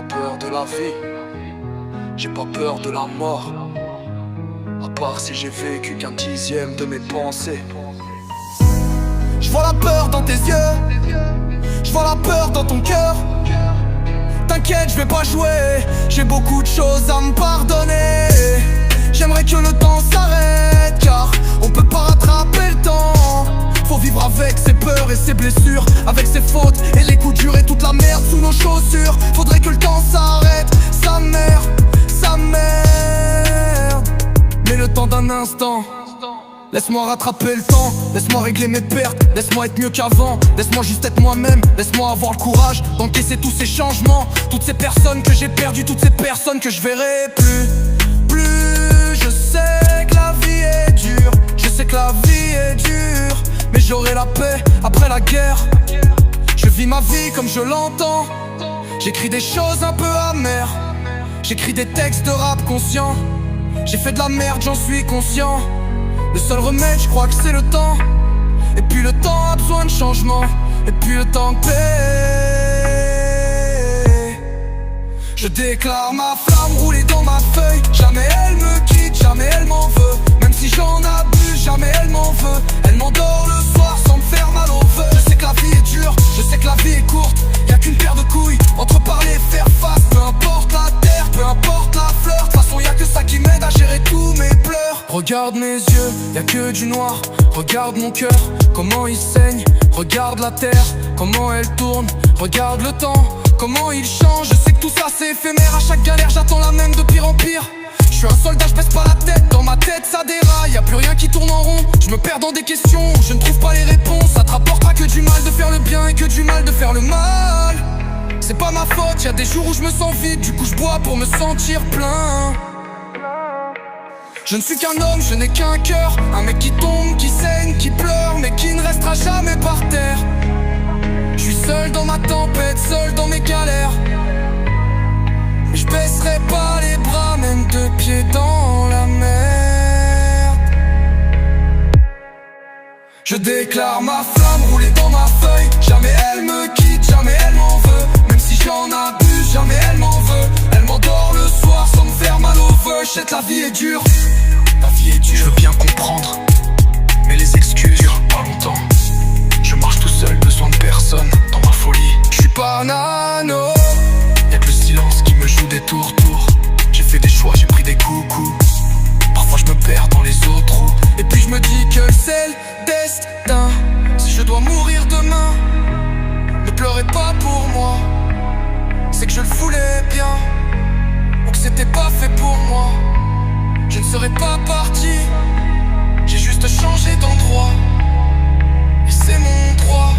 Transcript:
peur de la vie, j'ai pas peur de la mort. À part si j'ai vécu qu'un dixième de mes pensées. Je vois la peur dans tes yeux, je vois la peur dans ton cœur. T'inquiète, je vais pas jouer, j'ai beaucoup de choses à me pardonner. J'aimerais que le temps s'arrête, car on peut pas rattraper le temps. Faut vivre avec ses peurs et ses blessures, avec ses fautes et les coups durs et toute la merde sous nos chaussures. Faudrait que le temps s'arrête, sa mère, mais le temps d'un instant. Laisse-moi rattraper le temps, laisse-moi régler mes pertes, laisse-moi être mieux qu'avant, laisse-moi juste être moi-même, laisse-moi avoir le courage d'encaisser tous ces changements, toutes ces personnes que j'ai perdues, toutes ces personnes que je verrai plus. Je sais que la vie est dure, je sais que la vie est dure, mais j'aurai la paix après la guerre. Je vis ma vie comme je l'entends, j'écris des choses un peu amères, j'écris des textes de rap conscient. J'ai fait de la merde, j'en suis conscient. Le seul remède, je crois que c'est le temps. Et puis le temps a besoin de changement. Et puis le temps de paix. Je déclare ma flamme roulée dans ma feuille. Jamais elle me quitte, jamais elle m'en veut. Même si j'en abuse, jamais elle m'en veut. Elle m'endort le soir sans me faire mal au feu. Je sais que la vie est dure, je sais que la vie est courte. Y'a qu'une paire de couilles entre parler et faire face. Peu importe la terre, peu importe la fleur. De toute façon y'a que ça qui m'aide à gérer tous mes pleurs. Regarde mes yeux, y'a que du noir. Regarde mon cœur, comment il saigne. Regarde la terre, comment elle tourne. Regarde le temps, comment il change. Je sais que tout ça c'est éphémère. À chaque galère j'attends la même de pire en pire. Je suis un soldat, je baisse pas la tête. Dans ma tête ça déraille, y'a plus rien qui tourne en rond. Je me perds dans des questions, je ne trouve pas les réponses. Ça te rapportera que du mal de faire le bien et que du mal de faire le mal. C'est pas ma faute, y'a des jours où je me sens vide. Du coup je bois pour me sentir plein. Je ne suis qu'un homme, je n'ai qu'un cœur. Un mec qui tombe, qui saigne, qui pleure, mais qui ne restera jamais par terre. Je suis seul dans ma tempête, seul dans mes galères. Mais je baisserai pas les bras, même deux pieds dans la merde. Je déclare ma flamme roulée dans ma feuille. Jamais elle me quitte, jamais elle m'en veut. Même si j'en abuse, jamais elle m'en veut. Elle m'endort le soir sans me faire mal au feu. Je sais que la vie est dure, la vie est dure. Je veux bien comprendre, mais les excuses durent pas longtemps. Je marche tout seul, besoin de personne dans ma folie. Je suis pas un anneau, y'a que le silence qui me joue des tours. J'ai fait des choix, j'ai pris des coups. Parfois je me perds dans les autres trous. Et puis je me dis que c'est le destin. Si je dois mourir demain, ne pleurez pas pour moi. C'est que je le voulais bien, ou que c'était pas fait pour moi. Je ne serais pas parti, j'ai juste changé d'endroit. Et c'est mon droit.